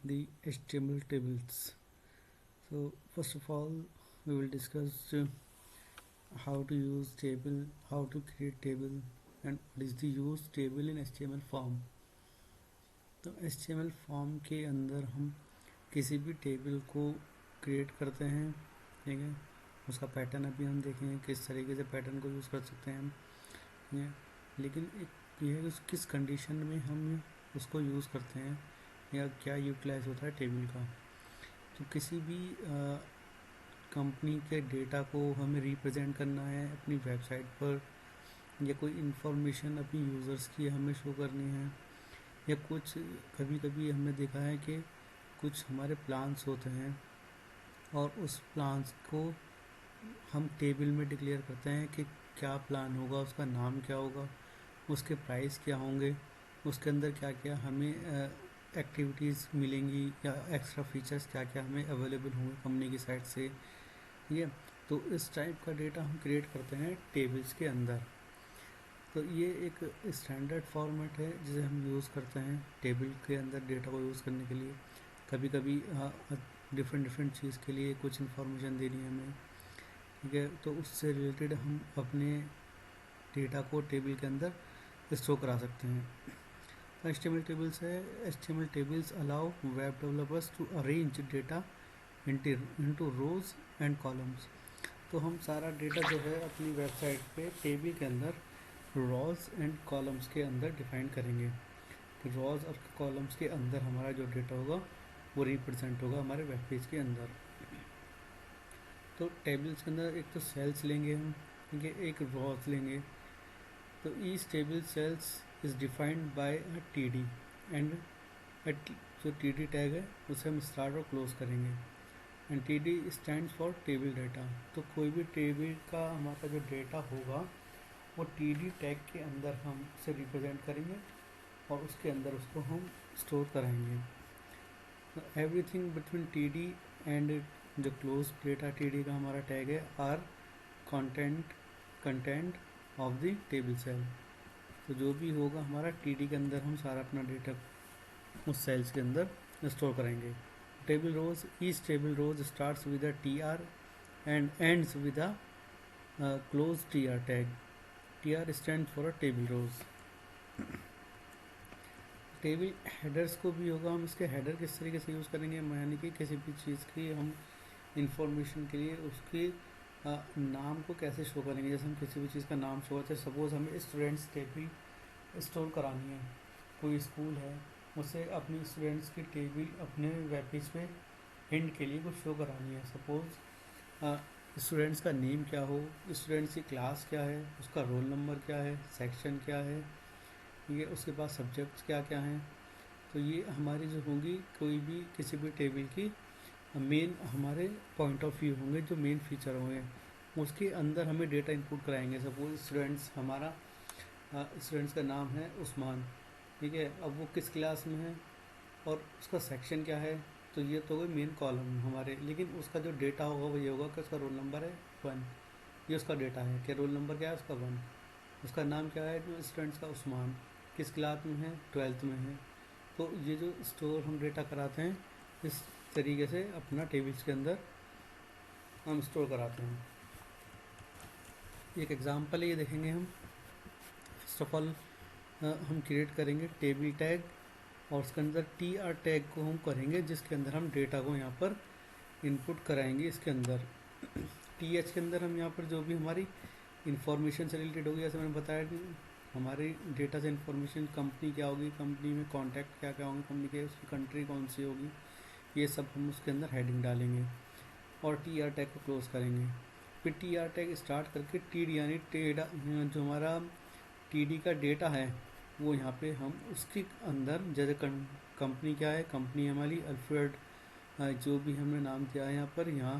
the HTML tables. So first of all, we will discuss how to use table, how to create table, and what is the use table in HTML form. तो HTML form के अंदर हम किसी भी table को create करते हैं, ठीक है। उसका पैटर्न अभी हम देखेंगे किस तरीके से पैटर्न को यूज़ कर सकते हैं हम, ठीक है। लेकिन एक ये है कि किस कंडीशन में हम उसको यूज़ करते हैं या क्या यूटिलाइज होता है टेबल का। तो किसी भी कंपनी के डेटा को हमें रिप्रेजेंट करना है अपनी वेबसाइट पर, या कोई इन्फॉर्मेशन अपनी यूज़र्स की हमें शो करनी है, या कुछ कभी कभी हमने देखा है कि कुछ हमारे प्लान्स होते हैं और उस प्लान्स को हम टेबल में डिक्लेयर करते हैं कि क्या प्लान होगा, उसका नाम क्या होगा, उसके प्राइस क्या होंगे, उसके अंदर क्या क्या हमें एक्टिविटीज़ मिलेंगी या एक्स्ट्रा फीचर्स क्या क्या हमें अवेलेबल होंगे कंपनी की साइट से, ठीक है। तो इस टाइप का डेटा हम क्रिएट करते हैं टेबल्स के अंदर। तो ये एक स्टैंडर्ड फॉर्मेट है जिसे हम यूज़ करते हैं टेबल के अंदर डेटा को यूज़ करने के लिए। कभी कभी डिफरेंट चीज़ के लिए कुछ इन्फॉर्मेशन देनी है हमें, ठीक है, तो उससे रिलेटेड हम अपने डेटा को टेबल के अंदर स्टोर करा सकते हैं। HTML tables है, HTML tables allow web developers to arrange data into rows and columns। तो हम सारा डेटा जो है अपनी वेबसाइट पे टेबल के अंदर रॉज एंड कॉलम्स के अंदर डिफाइन करेंगे कि रॉज और कॉलम्स के अंदर हमारा जो डेटा होगा वो रिप्रेजेंट होगा हमारे वेब पेज के अंदर। तो टेबल्स के अंदर एक तो सेल्स लेंगे हम, ठीक है, एक रॉज लेंगे। तो each table cells is defined by a TD and जो TD टैग है उसे हम स्टार्ट और क्लोज करेंगे, and TD stands for table data. तो कोई भी टेबल का हमारा जो डेटा होगा वो TD टैग के अंदर हम उसे रिप्रेजेंट करेंगे और उसके अंदर उसको हम स्टोर कराएंगे। एवरीथिंग बिटवीन TD एंड जो क्लोज डेटा TD का हमारा टैग है are content of the table cell. तो जो भी होगा हमारा TD के अंदर हम सारा अपना डेटा उस सेल्स के अंदर स्टोर करेंगे। Table rows, each table rows starts with a TR and ends with a close TR tag. TR stand for a table rows. Table headers को भी होगा, हम इसके हेडर किस तरीके से यूज़ करेंगे, यानी कि किसी भी चीज़ की हम इंफॉर्मेशन के लिए उसके नाम को कैसे शो करेंगे। जैसे हम किसी भी चीज़ का नाम शो करते हैं, सपोज हमें स्टूडेंट्स टेबल स्टोर करानी है, कोई स्कूल है उसे अपनी स्टूडेंट्स की टेबल अपने वेब पेज पे हिंट के लिए कुछ शो करानी है। सपोज स्टूडेंट्स का नेम क्या हो, स्टूडेंट्स की क्लास क्या है, उसका रोल नंबर क्या है, सेक्शन क्या है, ठीक है, उसके पास सब्जेक्ट्स क्या क्या हैं। तो ये हमारी जो होंगी कोई भी किसी भी टेबल की मेन हमारे पॉइंट ऑफ व्यू होंगे, जो मेन फीचर होंगे उसके अंदर हमें डेटा इनपुट कराएंगे। सपोज स्टूडेंट्स हमारा स्टूडेंट्स का नाम है उस्मान, ठीक है, अब वो किस क्लास में है और उसका सेक्शन क्या है। तो ये तो गई मेन कॉलम हमारे, लेकिन उसका जो डेटा होगा वो ये होगा कि उसका रोल नंबर है 1, ये उसका डेटा है कि रोल नंबर क्या है उसका 1, उसका नाम क्या है जो स्टूडेंट्स का उस्मान, किस क्लास में है 12th में है। तो ये जो स्टोर हम डेटा कराते हैं इस तरीके से अपना टेबल्स के अंदर हम स्टोर कराते हैं। एक एग्जांपल है, ये देखेंगे हम। फर्स्ट ऑफ ऑल हम क्रिएट करेंगे टेबल टैग और उसके अंदर TR टैग को हम करेंगे जिसके अंदर हम डेटा को यहाँ पर इनपुट कराएंगे। इसके अंदर TH के अंदर हम यहाँ पर जो भी हमारी इंफॉर्मेशन से रिलेटेड होगी, जैसे मैंने बताया कि हमारी डेटा से इंफॉर्मेशन कंपनी क्या होगी, कंपनी में कॉन्टैक्ट क्या क्या होंगे, कंपनी के उसकी कंट्री कौन सी होगी, ये सब हम उसके अंदर हेडिंग डालेंगे और TR टैग को क्लोज करेंगे। फिर TR टैग स्टार्ट करके TD यानी टेडा जो हमारा TD का डेटा है वो यहाँ पे हम उसके अंदर जैसे कंपनी क्या है, कंपनी हमारी अल्फ्रेड, जो भी हमने नाम दिया है यहाँ पर, यहाँ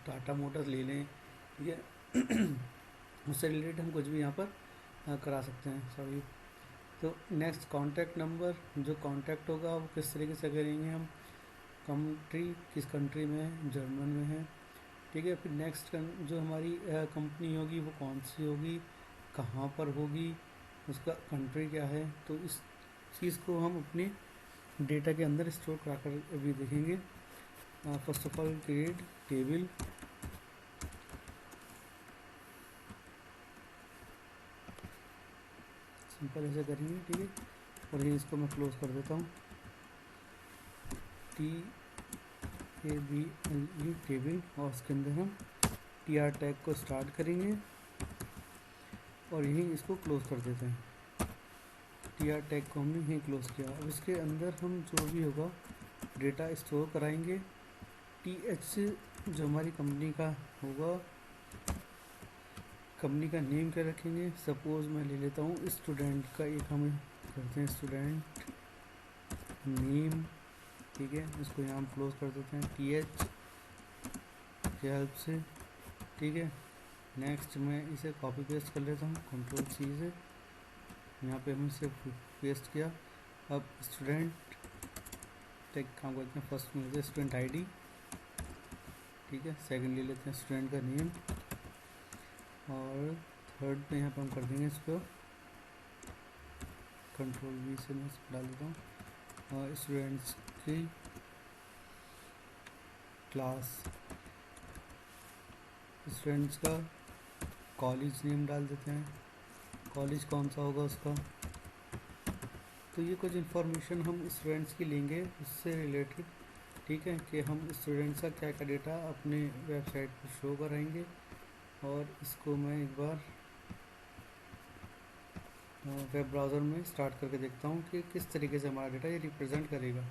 टाटा मोटर्स ले लें, ठीक है। उससे रिलेटेड हम कुछ भी यहाँ पर करा सकते हैं, सॉरी। तो नेक्स्ट कॉन्टैक्ट नंबर, जो कॉन्टैक्ट होगा वो किस तरीके से करेंगे हम, कंट्री किस कंट्री में है, जर्मन में है, ठीक है। फिर नेक्स्ट जो हमारी कंपनी होगी वो कौन सी होगी, कहाँ पर होगी, उसका कंट्री क्या है। तो इस चीज़ को हम अपनी डेटा के अंदर स्टोर कराकर अभी देखेंगे। First of all create table, simple ऐसे करेंगे, ठीक है। और ये इसको मैं क्लोज कर देता हूँ, TABLE टेबल, और उसके अंदर हम TR टैग को स्टार्ट करेंगे और यहीं इसको क्लोज कर देते हैं। TR टैग को हमने यहीं क्लोज किया। अब इसके अंदर हम जो भी होगा डेटा स्टोर कराएंगे। TH जो हमारी कंपनी का होगा, कंपनी का नेम क्या रखेंगे, सपोज मैं ले लेता हूँ स्टूडेंट का, एक हम करते हैं स्टूडेंट नेम, ठीक है। इसको यहाँ हम क्लोज कर देते हैं TH की हेल्प से, ठीक है। नेक्स्ट मैं इसे कॉपी पेस्ट कर लेता हूँ Ctrl+C से, यहाँ पे हमने इसे पेस्ट किया। अब स्टूडेंट टैग काम करते हैं, फर्स्ट में लेते हैं स्टूडेंट ID, ठीक है। सेकंड ले लेते हैं स्टूडेंट का नेम, और थर्ड पे यहाँ पे हम कर देंगे इसको Ctrl+V से मैं इसको डाल देता हूँ, और स्टूडेंट्स की क्लास, स्टूडेंट्स का कॉलेज नेम डाल देते हैं, कॉलेज कौन सा होगा उसका। तो ये कुछ इन्फॉर्मेशन हम स्टूडेंट्स की लेंगे उससे रिलेटेड, ठीक है, कि हम स्टूडेंट्स का क्या क्या डेटा अपने वेबसाइट पर शो कराएंगे। और इसको मैं एक बार वेब ब्राउज़र में स्टार्ट करके देखता हूँ कि किस तरीके से हमारा डेटा ये रिप्रेजेंट करेगा।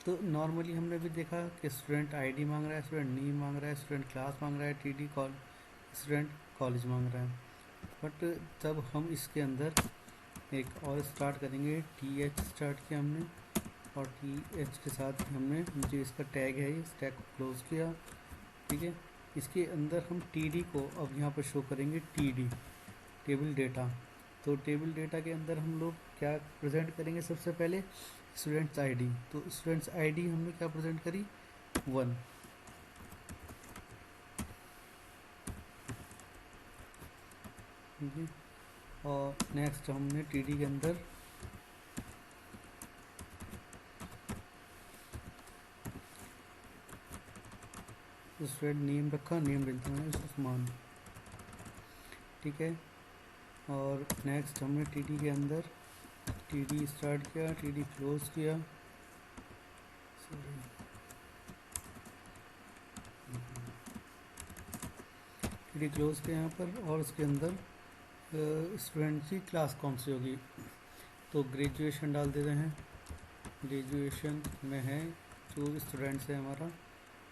तो नॉर्मली हमने भी देखा कि स्टूडेंट ID मांग रहा है, स्टूडेंट नेम मांग रहा है, स्टूडेंट क्लास मांग रहा है, TD स्टूडेंट कॉलेज मांग रहा है। बट तब हम इसके अंदर एक और स्टार्ट करेंगे, TH स्टार्ट किया हमने, और TH के साथ हमने जो इसका टैग है इस टैग को क्लोज किया, ठीक है। इसके अंदर हम TD को अब यहाँ पर शो करेंगे, TD टेबल डेटा। तो टेबल डेटा के अंदर हम लोग क्या प्रेजेंट करेंगे, सबसे पहले स्टूडेंट्स ID। तो स्टूडेंट्स ID हमने क्या प्रेजेंट करी, 1, ठीक है। और नेक्स्ट हमने TD के अंदर स्टूडेंट नेम रखा, नेम देते हैं उस्मान, ठीक है। और नेक्स्ट हमने TD के अंदर TD स्टार्ट किया, TD क्लोज किया, TD क्लोज किया यहाँ पर। और उसके अंदर स्टूडेंट की क्लास कौन सी होगी, तो ग्रेजुएशन डाल देते हैं, ग्रेजुएशन में है जो स्टूडेंट्स है हमारा,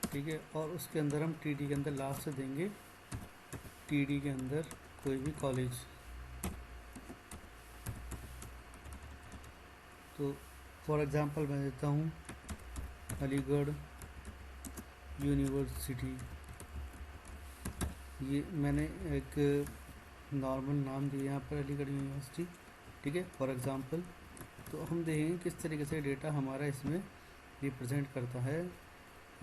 ठीक है। और उसके अंदर हम TD के अंदर लास्ट से देंगे, TD के अंदर कोई भी कॉलेज। तो फॉर एग्ज़ाम्पल मैं देता हूँ अलीगढ़ यूनिवर्सिटी, ये मैंने एक नॉर्मल नाम दिया यहाँ पर, अलीगढ़ यूनिवर्सिटी, ठीक है, फॉर एग्ज़ाम्पल। तो हम देखेंगे किस तरीके से डेटा हमारा इसमें रिप्रेजेंट करता है।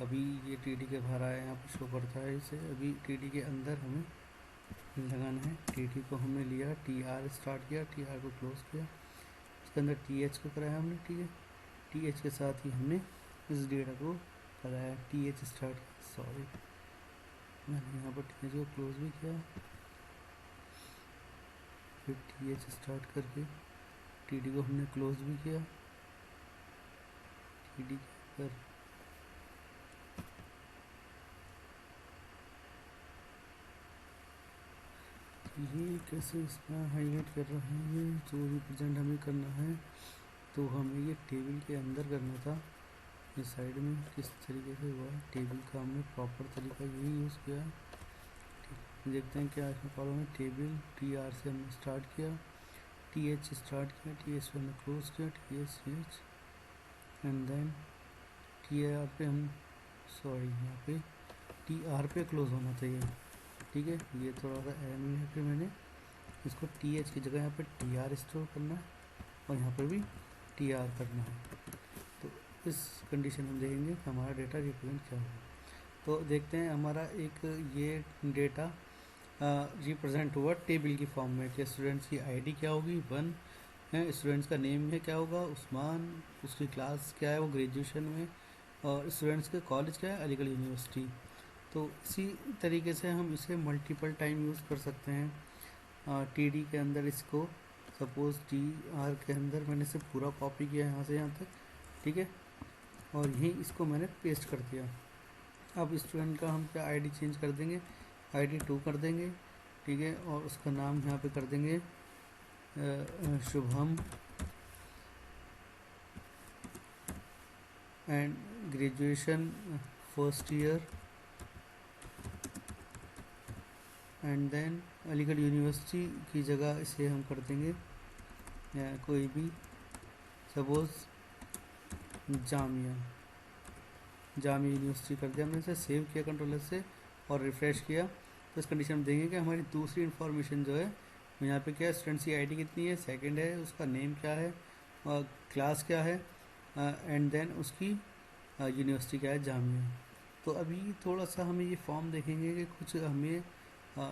अभी ये TD के बाहर आया, यहाँ पर शो करता है इसे। अभी TD के अंदर हमें लगाना है, TD को हमने लिया, TR स्टार्ट किया, TR को क्लोज किया, इसके अंदर TH को कराया हमने, ठीक है। TH के साथ ही हमने इस डेटा को कराया, TH स्टार्ट, सॉरी मैंने यहाँ पर TH को क्लोज भी किया, फिर TH स्टार्ट करके TD को हमने क्लोज भी किया, TD के अंदर ये कैसे इसमें हाईलाइट कर रहा है, ये जो रिप्रेजेंट हमें करना है, तो हमें ये टेबल के अंदर करना था। इस साइड में किस तरीके से हुआ, टेबल का हमने प्रॉपर तरीका यही यूज़ किया है। देखते हैं क्या इसमें प्रॉब्लम है। टेबल TR से हमने स्टार्ट किया, TH स्टार्ट किया, TH पे हमने क्लोज किया, TH एंड देन TR पे हम, सॉरी यहाँ पे TR पे क्लोज होना चाहिए, ठीक है। ये थोड़ा सा एरर है, फिर मैंने इसको TH की जगह यहाँ पे TR स्टोर करना है और यहाँ पर भी TR करना है। तो इस कंडीशन में देखेंगे कि हमारा डेटा रिप्रेजेंट क्या होगा। तो देखते हैं हमारा एक ये डेटा रिप्रेजेंट हुआ टेबल की फॉर्म में कि स्टूडेंट्स की ID क्या होगी, 1, हैं, स्टूडेंट्स का नेम है क्या होगा, उस्मान, उसकी क्लास क्या है, वो ग्रेजुएशन में, और स्टूडेंट्स के कॉलेज क्या है, अलीगढ़ यूनिवर्सिटी। तो इसी तरीके से हम इसे मल्टीपल टाइम यूज़ कर सकते हैं। टी डी के अंदर इसको सपोज़ टी आर के अंदर मैंने इसे पूरा कॉपी किया यहाँ से यहाँ तक, ठीक है, और यहीं इसको मैंने पेस्ट कर दिया। अब स्टूडेंट का हम क्या आईडी चेंज कर देंगे, आईडी 2 कर देंगे, ठीक है, और उसका नाम यहाँ पे कर देंगे Shubham and graduation first year and then Aligarh university की जगह इसे हम कर देंगे या कोई भी सपोज जामिया यूनिवर्सिटी कर दिया। हमने इसे सेव किया कंट्रोलर से और रिफ़्रेश किया, तो इस कंडीशन में देंगे कि हमारी दूसरी इन्फॉर्मेशन जो है यहाँ पे क्या है, स्टूडेंट्स की आईडी कितनी है, सेकंड है, उसका नेम क्या है और क्लास क्या है, एंड देन उसकी यूनिवर्सिटी क्या है, जामिया। तो अभी थोड़ा सा हमें ये फॉर्म देखेंगे कि कुछ हमें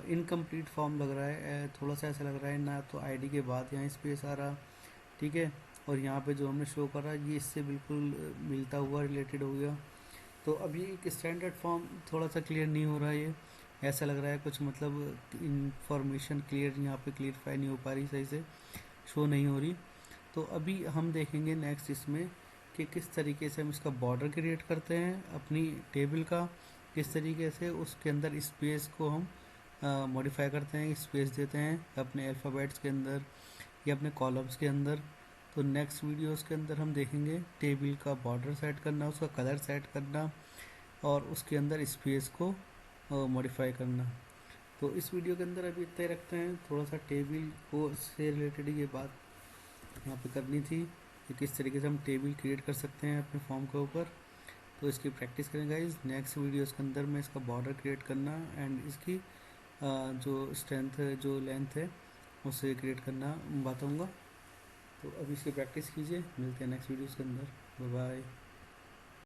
इनकम्प्लीट फॉर्म लग रहा है, थोड़ा सा ऐसा लग रहा है ना तो आईडी के बाद यहाँ स्पेस आ रहा, ठीक है, और यहाँ पे जो हमने शो करा ये इससे बिल्कुल मिलता हुआ रिलेटेड हो गया। तो अभी एक स्टैंडर्ड फॉर्म थोड़ा सा क्लियर नहीं हो रहा है, ये ऐसा लग रहा है कुछ मतलब इंफॉर्मेशन क्लियर यहाँ पे क्लियरफाई नहीं हो पा रही, सही से शो नहीं हो रही। तो अभी हम देखेंगे नेक्स्ट इसमें कि किस तरीके से हम इसका बॉर्डर क्रिएट करते हैं अपनी टेबल का, किस तरीके से उसके अंदर स्पेस को हम मॉडिफाई करते हैं, स्पेस देते हैं अपने अल्फ़ाबेट्स के अंदर या अपने कॉलम्स के अंदर। तो नेक्स्ट वीडियोस के अंदर हम देखेंगे टेबल का बॉर्डर सेट करना, उसका कलर सेट करना और उसके अंदर स्पेस को मॉडिफाई करना। तो इस वीडियो के अंदर अभी इतना ही रखते हैं, थोड़ा सा टेबल को से रिलेटेड ये बात यहाँ पे करनी थी कि किस तरीके से हम टेबल क्रिएट कर सकते हैं अपने फॉर्म के ऊपर। तो इसकी प्रैक्टिस करें गाइस। नेक्स्ट वीडियोस के अंदर मैं इसका बॉर्डर क्रिएट करना एंड इसकी जो स्ट्रेंथ है, जो लेंथ है, उसे क्रिएट करना बताऊँगा। तो अभी इसकी प्रैक्टिस कीजिए, मिलते हैं नेक्स्ट वीडियोस के अंदर। Bye bye.